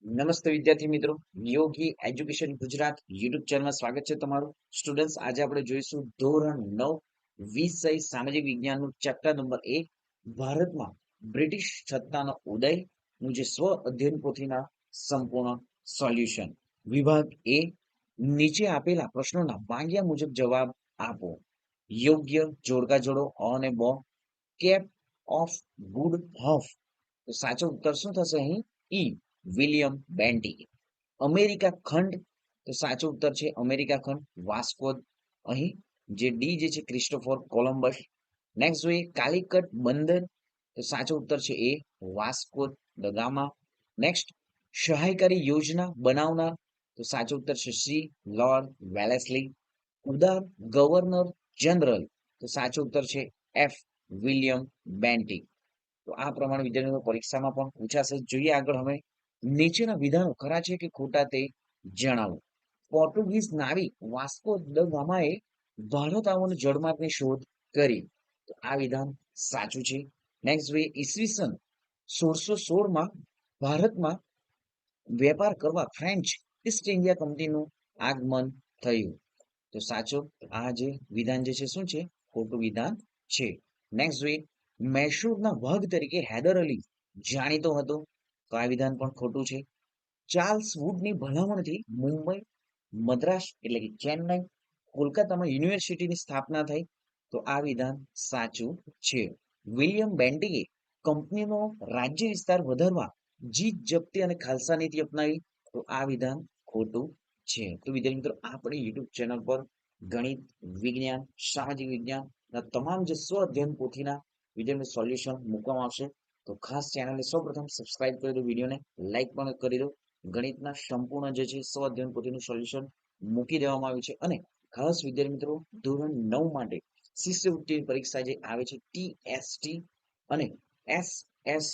નમસ્તે વિદ્યાર્થી મિત્રો, યોગી એજ્યુકેશન ગુજરાત યુટ્યુબ ચેનલમાં સ્વાગત છે તમારું. સ્ટુડન્ટ્સ, આજે આપણે જોઈશું ધોરણ 9 વિષય સામાજિક વિજ્ઞાનનું ચેપ્ટર નંબર 1 ભારતમાં બ્રિટિશ સત્તાનો ઉદય નું જે સ્વ અધ્યયન પોથીના સંપૂર્ણ સોલ્યુશન. વિભાગ એ, નીચે આપેલા પ્રશ્નોના વાંગ્યા મુજબ જવાબ આપો. યોગ્ય જોડકા જોડો અને બો. કેપ ઓફ ગુડ હોફ, તો સાચો ઉત્તર શું થશે અહીં? ઈ, વિલિયમ બેન્ટી. અમેરિકા ખંડ, તો સાચો ઉત્તર છે અમેરિકા ખંડ. વાસ્કો, અહીં જે ડી જે છે ક્રિસ્ટોફર કોલમ્બસ. નેક્સ્ટ જોઈએ કાલિકટ બંદર, તો સાચો ઉત્તર છે એ, વાસ્કો દ ગામા. નેક્સ્ટ સહાયકારી યોજના બનાવનાર, તો સાચો ઉત્તર છે સી, લોર્ડ વેલેસ્લી. ઉદાર ગવર્નર જનરલ, તો સાચો ઉત્તર છે એફ, વિલિયમ બેન્ટી. તો આ પ્રમાણે વિદ્યાર્થીઓ પરીક્ષામાં પણ પૂછાશે. જોઈએ આગળ હવે નીચેના વિધાનો ખરા છે કે ખોટા તે જણાવો. પોર્ટુગીઝ નાવિક વાસ્કો દ ગામાએ ભારત આવવાનો જળમાર્ગની શોધ કરી, તો આ વિધાન સાચું છે. નેક્સ્ટ જોઈએ ઈસવીસન 1616 માં ભારતમાં વેપાર કરવા ફ્રેન્ચ ઈસ્ટ ઇન્ડિયા કંપનીનું આગમન થયું, તો સાચો આ જે વિધાન જે છે શું છે? ખોટું વિધાન છે. નેક્સ્ટ જોઈએ મૈસૂરના વાઘ તરીકે હૈદર અલી જાણીતો હતો, તો આ વિધાન પણ ખોટું છે. ચાર્લ્સ વુડની ભલામણથી મુંબઈ, મદ્રાસ એટલે કે ચેન્નઈ, કોલકાતામાં યુનિવર્સિટીની સ્થાપના થઈ, તો આ વિધાન સાચું છે. વિલિયમ બેન્ટીએ કંપનીનો રાજ્ય વિસ્તાર વધારવા જીત જપ્તી અને ખાલસા નીતિ અપનાવી, તો આ વિધાન ખોટું છે. તો વિદ્યાર્થી મિત્રો, આપણે યુટ્યુબ ચેનલ પર ગણિત, વિજ્ઞાન, સામાજિક વિજ્ઞાનના તમામ જે સ્વ અધ્યયન પોથીના વિડીયોનું સોલ્યુશન મૂકવામાં આવશે. તો ખાસ ચેનલને સૌપ્રથમ સબસ્ક્રાઇબ કરી દો, વિડીયોને લાઇક પણ કરી દો. ગણિતના સંપૂર્ણ જે છે સ્વ અધ્યયન પોથીનું સોલ્યુશન મૂકી દેવામાં આવ્યું છે. અને ખાસ વિદ્યાર્થી મિત્રો, ધોરણ 9 માટે શિષ્યવૃત્તિની પરીક્ષા જે આવે છે ટીએસટી અને એસએસ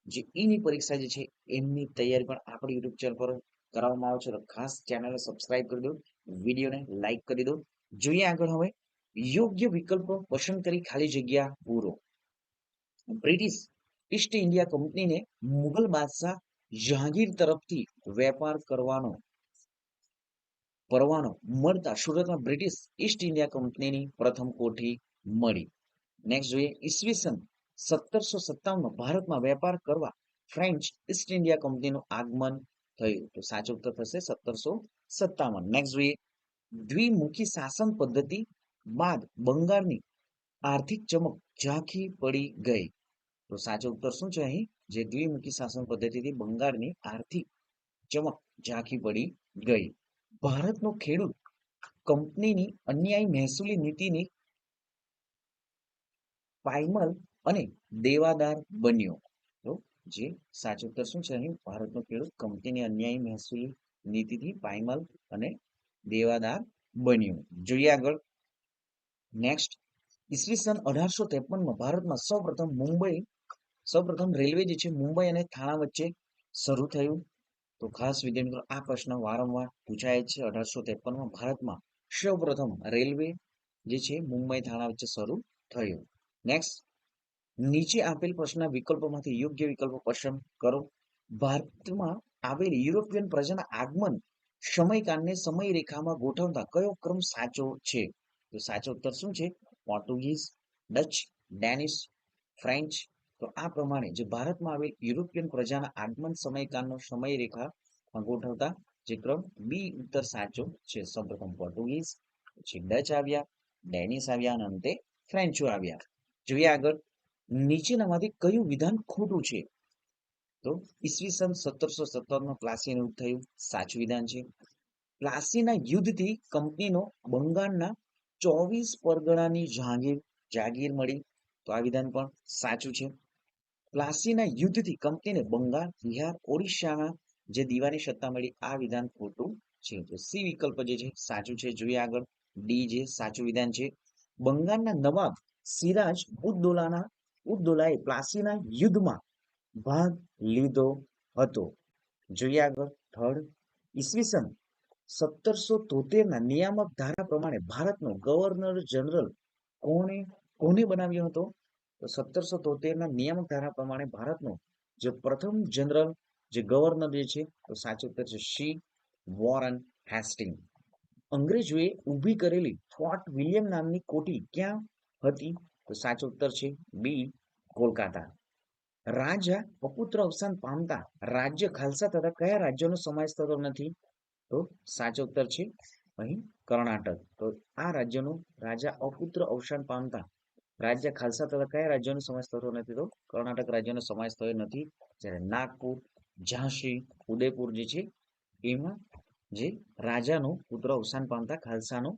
જે ઈની પરીક્ષા જે છે એમની તૈયારી પણ આપણી યુટ્યુબ ચેનલ પર કરાવવામાં આવે છે. તો ખાસ ચેનલને સબસ્ક્રાઇબ કરી દો, વિડીયોને લાઇક કરી દો. જોઈએ આગળ હવે યોગ્ય વિકલ્પો પસંદ કરી ખાલી જગ્યા પૂરો. બ્રિટિશ ઈસ્ટ ઇન્ડિયા કંપનીને મુગલ બાદશાહ જહાંગીર તરફથી વેપાર કરવાનો પરવાનો મળતા સુરતમાં બ્રિટિશ ઈસ્ટ ઇન્ડિયા કંપનીની પ્રથમ કોઠી મળી. નેક્સ્ટ જોઈએ ઈસવીસન 1757 ભારતમાં વેપાર કરવા ફ્રેન્ચ ઈસ્ટ ઇન્ડિયા કંપનીનું આગમન થયું, તો સાચો ઉત્તર થશે 1757. નેક્સ્ટ જોઈએ દ્વિમુખી શાસન પદ્ધતિ બાદ બંગાળની આર્થિક ચમક ઝાંખી પડી ગઈ, તો સાચો ઉત્તર શું છે અહીં? જે દ્વિમુખી શાસન પદ્ધતિથી બંગાળની આર્થિક ચમક ઝાંખી પડી ગઈ. ભારતનો ખેડૂત કંપનીની અન્યાયી મહેસૂલી નીતિની પાયમલ અને દેવાદાર બન્યો, તો જે સાચો ઉત્તર શું છે અહીં? ભારતનો ખેડૂત કંપનીની અન્યાયી મહેસૂલી નીતિથી પાયમલ અને દેવાદાર બન્યો. જોઈએ આગળ નેક્સ્ટ ઈસવીસન 1853 ભારતમાં સૌપ્રથમ રેલવે જે છે મુંબઈ અને થાણા વચ્ચે શરૂ થયું, તો ખાસ વિદ્યાર્થી મિત્રો આ પ્રશ્ન વારંવાર પૂછાય છે. 1853 ભારતમાં સૌપ્રથમ રેલવે જે છે મુંબઈ થાણા વચ્ચે શરૂ થયો. નેક્સ્ટ નીચે આપેલ પ્રશ્નના વિકલ્પોમાંથી યોગ્ય વિકલ્પો પસંદ કરો. ભારતમાં આવેલ યુરોપિયન પ્રજાના આગમન સમયકાળને સમયરેખામાં ગોઠવતા કયો ક્રમ સાચો છે? તો સાચો ઉત્તર શું છે? Portuguese, Dutch, Danish, French. તો આ પ્રમાણે જે ભારતમાં આવેલ યુરોપિયન પ્રજાના આગમન સમયકાળનો સમયરેખામાં ગોઠવતા જે ક્રમ બી ઉત્તર સાચો છે. સૌપ્રથમ પોર્ટુગીઝ, પછી ડચ આવ્યા, ડેનિશ આવ્યા અને અંતે ફ્રેન્ચો આવ્યા. જોઈએ આગળ નીચેનામાંથી કયું વિધાન ખોટું છે? તો ઈસવીસન 1717 પ્લાસીનું યુદ્ધ થયું, સાચું વિધાન છે. પ્લાસીના યુદ્ધથી કંપનીનો બંગાળના 24 પરગણાની જાગીર મળી, તો આ વિધાન પણ સાચું છે. પ્લાસીના યુદ્ધથી કંપનીને બંગાળ, બિહાર, ઓડિશાના જે દીવાની સત્તા મળી, આ વિધાન ખોટું છે. તો સી વિકલ્પ જે છે સાચું છે. જોઈએ આગળ ડી જે સાચું વિધાન છે. બંગાળના નવાબ સિરાજ ઉદ્દૌલાએ પ્લાસીના યુદ્ધમાં ભાગ લીધો હતો. જોઈએ આગળ થર્ડ ઈસવીસન 1773 નિયામક ધારા પ્રમાણે ભારતનો ગવર્નર જનરલ કોને બનાવ્યો હતો? તો 1773 નિયામક ધારા પ્રમાણે ભારતનો જે પ્રથમ જનરલ જે ગવર્નર જે છે તો સાચો ઉત્તર છે સી વોરન હેસ્ટિંગ. અંગ્રેજોએ ઊભી કરેલી ફોર્ટ વિલિયમ નામની કોઠી ક્યાં હતી? તો સાચો ઉત્તર છે બી કોલકાતા. રાજા અપુત્ર અવસાન પામતા રાજ્ય ખાલસા તથા કયા રાજ્યનો સમાવેશ થતો નથી? તો સાચો ઉત્તર છે અહીં કર્ણાટક. તો આ રાજ્યનું રાજા અપુત્ર અવસાન પામતા રાજ્ય ખાલસા તથા કયા રાજ્યનો સમાવેશ થતો નથી? તો કર્ણાટક રાજ્યનો સમાવેશ થયો નથી. જ્યારે નાગપુર, ઝાંસી, ઉદયપુર જે છે એમાં જે રાજાનો પુત્ર અવસાન પામતા ખાલસાનો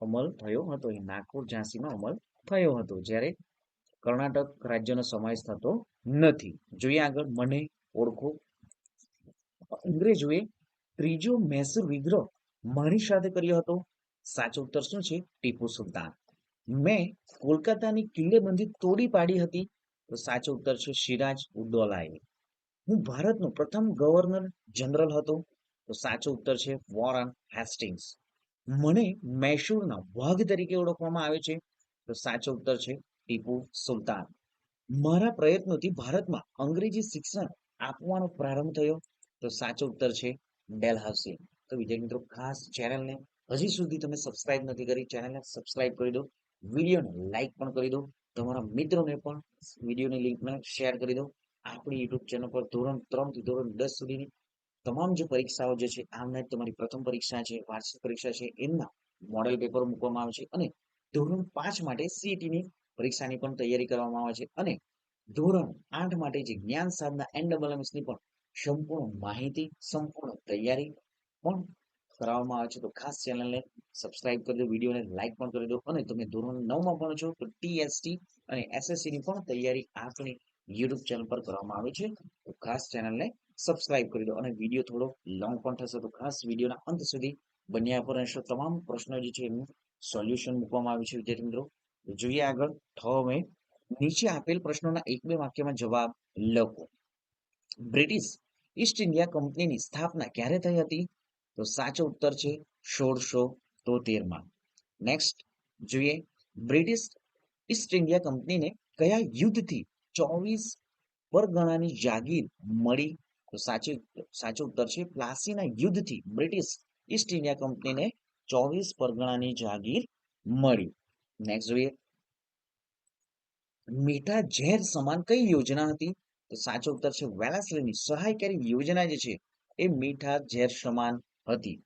અમલ થયો હતો. એ નાગપુર, ઝાંસીમાં અમલ થયો હતો. જ્યારે કર્ણાટક રાજ્યનો સમાવેશ થતો નથી. જોઈએ આગળ, મને ઓળખો. અંગ્રેજોએ ત્રીજો મૈસૂર વિગ્રહ મારી સાથે કર્યો હતો. સાચો ઉત્તર શું છે? ટીપુ સુલતાન. મેં કોલકાતાની કિલ્લેબંધી તોડી પાડી હતી. તો સાચો ઉત્તર છે સિરાજ ઉદ્દૌલાએ. હું ભારતનો પ્રથમ ગવર્નર જનરલ હતો. તો સાચો ઉત્તર છે વોરન હેસ્ટિંગ્સ. મને મૈસૂરના વાઘ તરીકે ઓળખવામાં આવે છે. તો સાચો ઉત્તર છે ટીપુ સુલતાન. મારા પ્રયત્નોથી ભારતમાં અંગ્રેજી શિક્ષણ આપવાનો પ્રારંભ થયો. તો સાચો ઉત્તર છે ડેલહાઉસી. તો વિદ્યાર્થી મિત્રો, ખાસ ચેનલને હજી સુધી તમે સબસ્ક્રાઇબ નથી કરી, ચેનલને સબસ્ક્રાઇબ કરી દો, વિડીયોને લાઈક પણ કરી દો, તમારા મિત્રોને પણ વિડીયોની લિંકને શેર કરી દો. આપણી યુટ્યુબ ચેનલ પર ધોરણ 3 થી ધોરણ 10 સુધીની તમામ જે પરીક્ષાઓ જે છે, આમને તમારી પ્રથમ પરીક્ષા છે, વાર્ષિક પરીક્ષા છે, એમના મોડેલ પેપર મૂકવામાં આવે છે અને ધોરણ 5 માટે સીઈટીની પરીક્ષાની પણ તૈયારી કરવામાં આવે છે અને ધોરણ 8 માટે જે જ્ઞાન સાધના NSSની પણ સંપૂર્ણ માહિતી, સંપૂર્ણ તૈયારી પણ કરાવવામાં આવે છે. તો ખાસ ચેનલને સબસ્ક્રાઇબ કરી દો, વિડીયોને લાઈક પણ કરી દો અને તમે ધોરણ 9માં ભણો છો તો ટીએસટી અને એસએસસીની પણ તૈયારી આપણી યુટ્યુબ ચેનલ પર કરવામાં આવે છે. તો ખાસ ચેનલને સબસ્ક્રાઇબ કરી દો અને વિડીયો થોડો લોંગ પણ થશે તો ખાસ વિડીયોના અંત સુધી બન્યા પર રહેશો. તમામ પ્રશ્નો જે છે એનું સોલ્યુશન મૂકવામાં આવ્યું છે. વિદ્યાર્થી મિત્રો, જોઈએ આગળ. હવે નીચે આપેલ પ્રશ્નોના એક બે વાક્યમાં જવાબ લખો. બ્રિટિશ ઈસ્ટ ઇન્ડિયા કંપનીની સ્થાપના ક્યારે થઈ હતી? તો સાચો ઉત્તર છે 1673માં. નેક્સ્ટ જોઈએ, બ્રિટિશ ઈસ્ટ ઇન્ડિયા કંપનીને કયા યુદ્ધથી 24 પરગણાની જાગીર મળી? તો સાચો ઉત્તર છે પ્લાસીના યુદ્ધથી બ્રિટિશ ઈસ્ટ ઇન્ડિયા કંપનીને 24 પરગણાની જાગીર મળી. નેક્સ્ટ જોઈએ, મીઠા ઝેર સમાન કઈ યોજના હતી? તો સાચો ઉત્તર છે વેલાસ્લીની સહાયકારી યોજના જે છે એ મીઠા ઝેર સમાન હતી.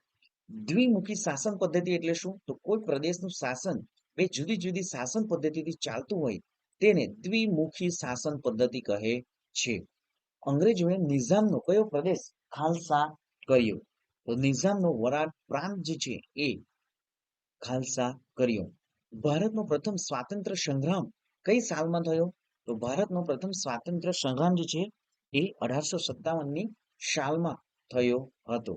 દ્વિમુખી શાસન પદ્ધતિ એટલે શું? તો કોઈ પ્રદેશનું શાસન બે જુદી જુદી શાસન પદ્ધતિથી ચાલતું હોય તેને દ્વિમુખી શાસન પદ્ધતિ કહે છે. અંગ્રેજોએ નિઝામનો કયો પ્રદેશ ખાલસા કર્યો? તો નિઝામનો વરાડ પ્રાંત જે છે એ ખાલસા કર્યો. ભારતનો પ્રથમ સ્વાતંત્ર્ય સંગ્રામ કઈ સાલમાં થયો? તો ભારતનો પ્રથમ સ્વાતંત્ર્ય સંગ્રામ જે છે એ 1857ની સાલમાં થયો હતો.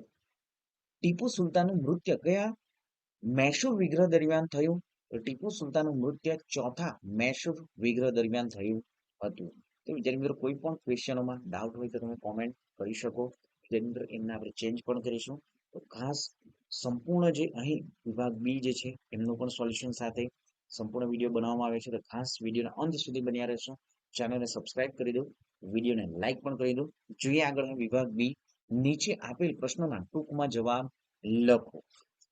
ટીપુ સુલતાનનું મૃત્યુ કયા મૈસૂર વિગ્રહ દરમિયાન થયું? તો ટીપુ સુલતાનનું મૃત્યુ ચોથા મૈસૂર વિગ્રહ દરમિયાન થયું હતું. તો વિદ્યાર્થી મિત્રો, કોઈ પણ ક્વેશ્ચનોમાં ડાઉટ હોય તો તમે કોમેન્ટ કરી શકો. વિદ્યાર્થી મિત્રો, એમને આપણે ચેન્જ પણ કરીશું. તો ખાસ સંપૂર્ણ જે અહીં વિભાગ બી જે છે એમનું પણ સોલ્યુશન સાથે સંપૂર્ણ વિડીયો બનાવવામાં આવે છે. તો ખાસ વિડીયોના અંત સુધી બન્યા રહેશો. ચેનલને સબસ્ક્રાઇબ કરી દો, વિડીયોને લાઈક પણ કરી દો. જોઈએ આગળ વિભાગ બી. નીચે આપેલ પ્રશ્નોના ટૂંકમાં જવાબ લખો.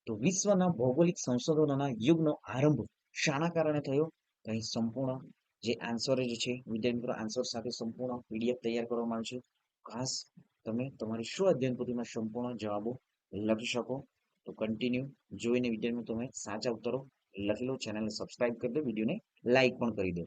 તો વિશ્વના ભૌગોલિક સંશોધનોના યુગનો આરંભ શાના કારણે થયો? અહીં સંપૂર્ણ જે આન્સર જે છે વિદ્યાર્થી મિત્રો, આન્સર સાથે સંપૂર્ણ પીડીએફ તૈયાર કરવામાં આવે છે. ખાસ તમે તમારી સ્વ અધ્યયન પોથીમાં સંપૂર્ણ જવાબો લખી શકો. તો કન્ટિન્યુ જોઈને વિદ્યાર્થી મિત્રો તમે સાચા ઉત્તરો લખી લો. ચેનલને સબસ્ક્રાઇબ કરી દો, વિડીયોને લાઈક પણ કરી દો.